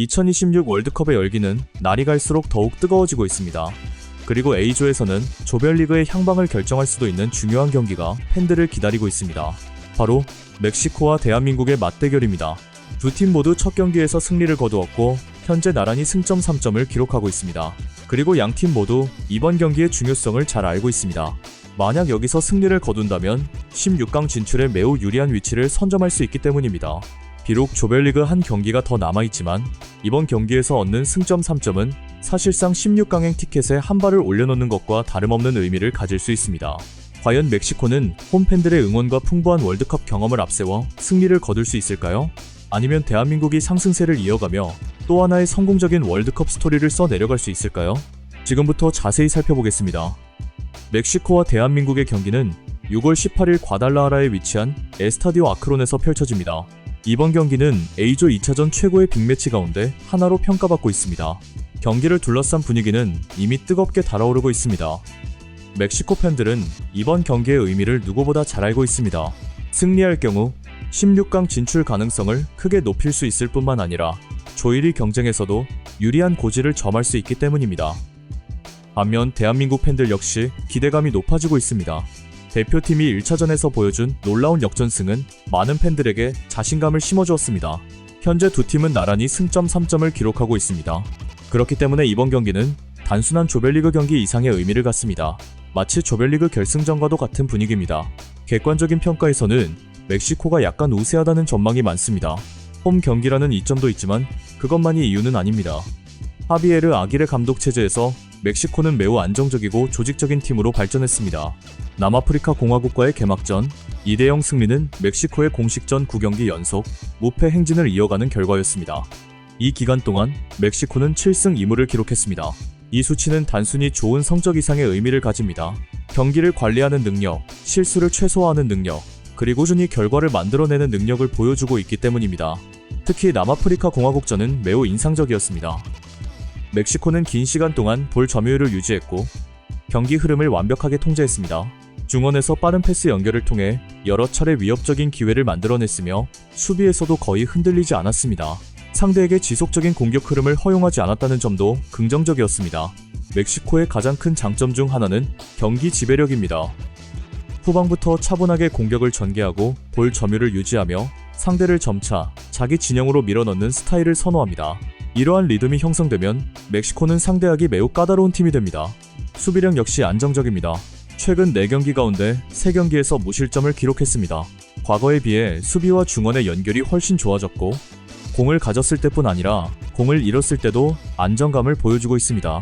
2026 월드컵의 열기는 날이 갈수록 더욱 뜨거워지고 있습니다. 그리고 A조에서는 조별리그의 향방을 결정할 수도 있는 중요한 경기가 팬들을 기다리고 있습니다. 바로 멕시코와 대한민국의 맞대결입니다. 두 팀 모두 첫 경기에서 승리를 거두었고 현재 나란히 승점 3점을 기록하고 있습니다. 그리고 양 팀 모두 이번 경기의 중요성을 잘 알고 있습니다. 만약 여기서 승리를 거둔다면 16강 진출에 매우 유리한 위치를 선점할 수 있기 때문입니다. 비록 조별리그 한 경기가 더 남아있지만 이번 경기에서 얻는 승점 3점은 사실상 16강행 티켓에 한 발을 올려놓는 것과 다름없는 의미를 가질 수 있습니다. 과연 멕시코는 홈팬들의 응원과 풍부한 월드컵 경험을 앞세워 승리를 거둘 수 있을까요? 아니면 대한민국이 상승세를 이어가며 또 하나의 성공적인 월드컵 스토리를 써내려갈 수 있을까요? 지금부터 자세히 살펴보겠습니다. 멕시코와 대한민국의 경기는 6월 18일 과달라하라에 위치한 에스타디오 아크론에서 펼쳐집니다. 이번 경기는 A조 2차전 최고의 빅매치 가운데 하나로 평가받고 있습니다. 경기를 둘러싼 분위기는 이미 뜨겁게 달아오르고 있습니다. 멕시코 팬들은 이번 경기의 의미를 누구보다 잘 알고 있습니다. 승리할 경우 16강 진출 가능성을 크게 높일 수 있을 뿐만 아니라 조 1위 경쟁에서도 유리한 고지를 점할 수 있기 때문입니다. 반면 대한민국 팬들 역시 기대감이 높아지고 있습니다. 대표팀이 1차전에서 보여준 놀라운 역전승은 많은 팬들에게 자신감을 심어주었습니다. 현재 두 팀은 나란히 승점 3점을 기록하고 있습니다. 그렇기 때문에 이번 경기는 단순한 조별리그 경기 이상의 의미를 갖습니다. 마치 조별리그 결승전과도 같은 분위기입니다. 객관적인 평가에서는 멕시코가 약간 우세하다는 전망이 많습니다. 홈 경기라는 이점도 있지만 그것만이 이유는 아닙니다. 하비에르 아기레 감독 체제에서 멕시코는 매우 안정적이고 조직적인 팀으로 발전했습니다. 남아프리카 공화국과의 개막전 2대0 승리는 멕시코의 공식전 9경기 연속 무패 행진을 이어가는 결과였습니다. 이 기간 동안 멕시코는 7승 2무를 기록했습니다. 이 수치는 단순히 좋은 성적 이상의 의미를 가집니다. 경기를 관리하는 능력, 실수를 최소화하는 능력, 그리고 꾸준히 결과를 만들어내는 능력을 보여주고 있기 때문입니다. 특히 남아프리카 공화국전은 매우 인상적이었습니다. 멕시코는 긴 시간 동안 볼 점유율을 유지했고 경기 흐름을 완벽하게 통제했습니다. 중원에서 빠른 패스 연결을 통해 여러 차례 위협적인 기회를 만들어냈으며 수비에서도 거의 흔들리지 않았습니다. 상대에게 지속적인 공격 흐름을 허용하지 않았다는 점도 긍정적이었습니다. 멕시코의 가장 큰 장점 중 하나는 경기 지배력입니다. 후방부터 차분하게 공격을 전개하고 볼 점유율을 유지하며 상대를 점차 자기 진영으로 밀어넣는 스타일을 선호합니다. 이러한 리듬이 형성되면 멕시코는 상대하기 매우 까다로운 팀이 됩니다. 수비력 역시 안정적입니다. 최근 4경기 가운데 3경기에서 무실점을 기록했습니다. 과거에 비해 수비와 중원의 연결이 훨씬 좋아졌고 공을 가졌을 때뿐 아니라 공을 잃었을 때도 안정감을 보여주고 있습니다.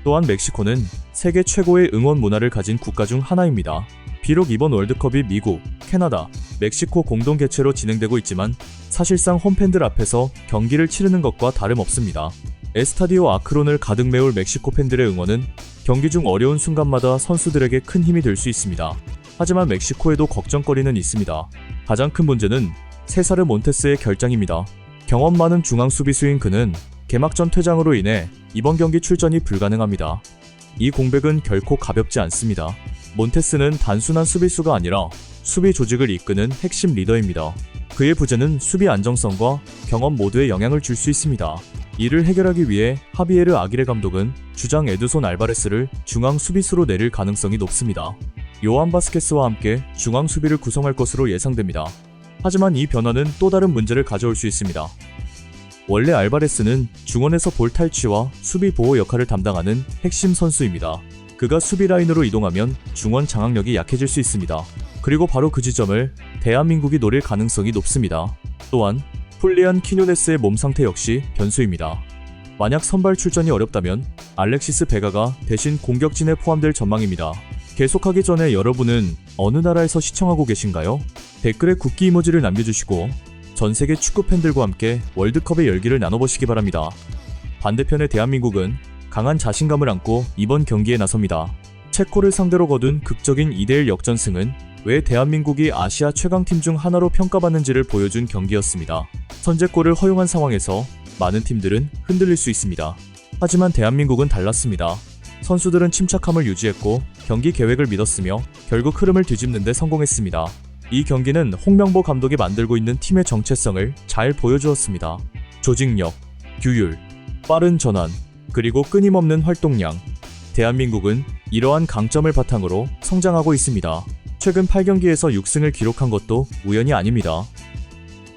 또한 멕시코는 세계 최고의 응원 문화를 가진 국가 중 하나입니다. 비록 이번 월드컵이 미국, 캐나다, 멕시코 공동 개최로 진행되고 있지만 사실상 홈팬들 앞에서 경기를 치르는 것과 다름없습니다. 에스타디오 아크론을 가득 메울 멕시코 팬들의 응원은 경기 중 어려운 순간마다 선수들에게 큰 힘이 될 수 있습니다. 하지만 멕시코에도 걱정거리는 있습니다. 가장 큰 문제는 세사르 몬테스의 결장입니다. 경험 많은 중앙 수비수인 그는 개막전 퇴장으로 인해 이번 경기 출전이 불가능합니다. 이 공백은 결코 가볍지 않습니다. 몬테스는 단순한 수비수가 아니라 수비 조직을 이끄는 핵심 리더입니다. 그의 부재는 수비 안정성과 경험 모두에 영향을 줄 수 있습니다. 이를 해결하기 위해 하비에르 아기레 감독은 주장 에드손 알바레스를 중앙 수비수로 내릴 가능성이 높습니다. 요한 바스케스와 함께 중앙 수비를 구성할 것으로 예상됩니다. 하지만 이 변화는 또 다른 문제를 가져올 수 있습니다. 원래 알바레스는 중원에서 볼 탈취와 수비 보호 역할을 담당하는 핵심 선수입니다. 그가 수비 라인으로 이동하면 중원 장악력이 약해질 수 있습니다. 그리고 바로 그 지점을 대한민국이 노릴 가능성이 높습니다. 또한 훌리안 키뉴네스의 몸 상태 역시 변수입니다. 만약 선발 출전이 어렵다면 알렉시스 베가가 대신 공격진에 포함될 전망입니다. 계속하기 전에 여러분은 어느 나라에서 시청하고 계신가요? 댓글에 국기 이모지를 남겨주시고 전세계 축구 팬들과 함께 월드컵의 열기를 나눠보시기 바랍니다. 반대편의 대한민국은 강한 자신감을 안고 이번 경기에 나섭니다. 체코를 상대로 거둔 극적인 2대1 역전승은 왜 대한민국이 아시아 최강팀 중 하나로 평가받는지를 보여준 경기였습니다. 선제골을 허용한 상황에서 많은 팀들은 흔들릴 수 있습니다. 하지만 대한민국은 달랐습니다. 선수들은 침착함을 유지했고 경기 계획을 믿었으며 결국 흐름을 뒤집는 데 성공했습니다. 이 경기는 홍명보 감독이 만들고 있는 팀의 정체성을 잘 보여주었습니다. 조직력, 규율, 빠른 전환, 그리고 끊임없는 활동량. 대한민국은 이러한 강점을 바탕으로 성장하고 있습니다. 최근 8경기에서 6승을 기록한 것도 우연이 아닙니다.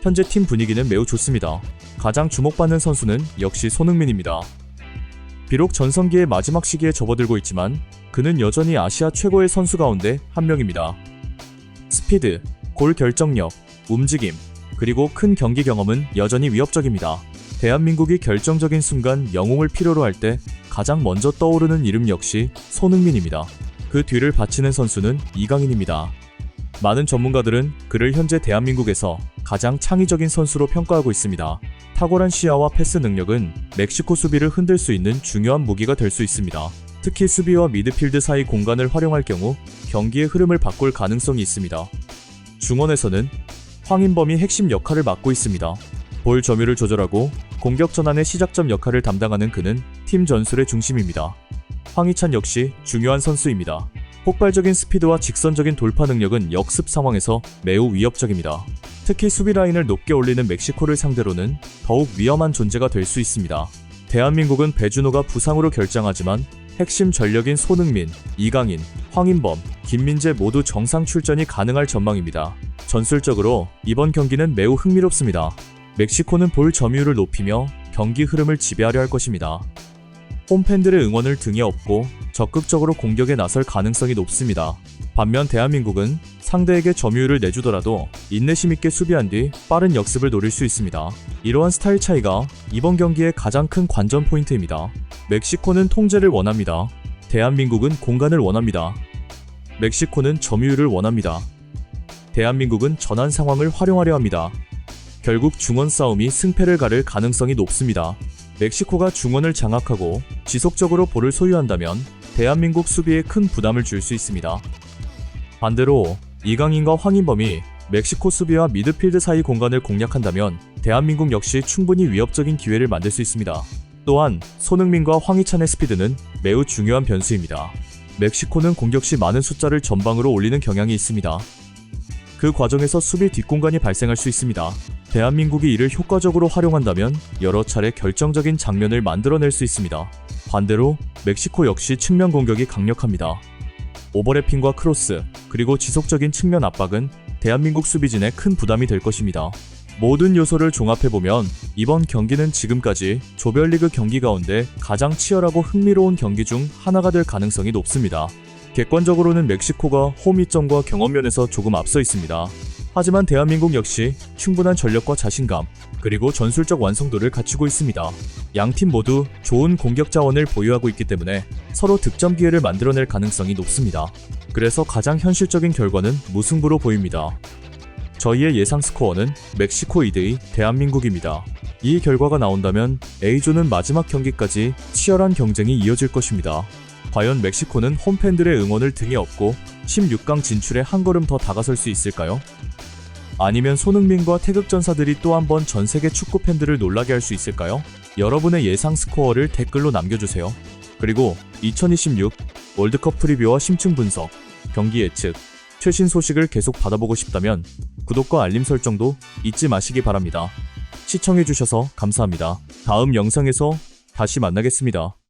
현재 팀 분위기는 매우 좋습니다. 가장 주목받는 선수는 역시 손흥민입니다. 비록 전성기의 마지막 시기에 접어들고 있지만 그는 여전히 아시아 최고의 선수 가운데 한 명입니다. 스피드, 골 결정력, 움직임, 그리고 큰 경기 경험은 여전히 위협적입니다. 대한민국이 결정적인 순간 영웅을 필요로 할 때 가장 먼저 떠오르는 이름 역시 손흥민입니다. 그 뒤를 바치는 선수는 이강인입니다. 많은 전문가들은 그를 현재 대한민국에서 가장 창의적인 선수로 평가하고 있습니다. 탁월한 시야와 패스 능력은 멕시코 수비를 흔들 수 있는 중요한 무기가 될 수 있습니다. 특히 수비와 미드필드 사이 공간을 활용할 경우 경기의 흐름을 바꿀 가능성이 있습니다. 중원에서는 황인범이 핵심 역할을 맡고 있습니다. 볼 점유를 조절하고 공격 전환의 시작점 역할을 담당하는 그는 팀 전술의 중심입니다. 황희찬 역시 중요한 선수입니다. 폭발적인 스피드와 직선적인 돌파 능력은 역습 상황에서 매우 위협적입니다. 특히 수비 라인을 높게 올리는 멕시코를 상대로는 더욱 위험한 존재가 될 수 있습니다. 대한민국은 배준호가 부상으로 결장하지만 핵심 전력인 손흥민, 이강인, 황인범, 김민재 모두 정상 출전이 가능할 전망입니다. 전술적으로 이번 경기는 매우 흥미롭습니다. 멕시코는 볼 점유율을 높이며 경기 흐름을 지배하려 할 것입니다. 홈팬들의 응원을 등에 업고 적극적으로 공격에 나설 가능성이 높습니다. 반면 대한민국은 상대에게 점유율을 내주더라도 인내심 있게 수비한 뒤 빠른 역습을 노릴 수 있습니다. 이러한 스타일 차이가 이번 경기의 가장 큰 관전 포인트입니다. 멕시코는 통제를 원합니다. 대한민국은 공간을 원합니다. 멕시코는 점유율을 원합니다. 대한민국은 전환 상황을 활용하려 합니다. 결국 중원 싸움이 승패를 가를 가능성이 높습니다. 멕시코가 중원을 장악하고 지속적으로 볼을 소유한다면 대한민국 수비에 큰 부담을 줄 수 있습니다. 반대로 이강인과 황인범이 멕시코 수비와 미드필드 사이 공간을 공략한다면 대한민국 역시 충분히 위협적인 기회를 만들 수 있습니다. 또한 손흥민과 황희찬의 스피드는 매우 중요한 변수입니다. 멕시코는 공격 시 많은 숫자를 전방으로 올리는 경향이 있습니다. 그 과정에서 수비 뒷공간이 발생할 수 있습니다. 대한민국이 이를 효과적으로 활용한다면 여러 차례 결정적인 장면을 만들어낼 수 있습니다. 반대로 멕시코 역시 측면 공격이 강력합니다. 오버래핑과 크로스, 그리고 지속적인 측면 압박은 대한민국 수비진에 큰 부담이 될 것입니다. 모든 요소를 종합해보면 이번 경기는 지금까지 조별리그 경기 가운데 가장 치열하고 흥미로운 경기 중 하나가 될 가능성이 높습니다. 객관적으로는 멕시코가 홈 이점과 경험면에서 조금 앞서 있습니다. 하지만 대한민국 역시 충분한 전력과 자신감, 그리고 전술적 완성도를 갖추고 있습니다. 양팀 모두 좋은 공격 자원을 보유하고 있기 때문에 서로 득점 기회를 만들어낼 가능성이 높습니다. 그래서 가장 현실적인 결과는 무승부로 보입니다. 저희의 예상 스코어는 멕시코 2대2 대한민국입니다. 이 결과가 나온다면 A조는 마지막 경기까지 치열한 경쟁이 이어질 것입니다. 과연 멕시코는 홈팬들의 응원을 등에 업고 16강 진출에 한 걸음 더 다가설 수 있을까요? 아니면 손흥민과 태극전사들이 또 한 번 전세계 축구 팬들을 놀라게 할 수 있을까요? 여러분의 예상 스코어를 댓글로 남겨주세요. 그리고 2026 월드컵 프리뷰와 심층 분석, 경기 예측, 최신 소식을 계속 받아보고 싶다면 구독과 알림 설정도 잊지 마시기 바랍니다. 시청해주셔서 감사합니다. 다음 영상에서 다시 만나겠습니다.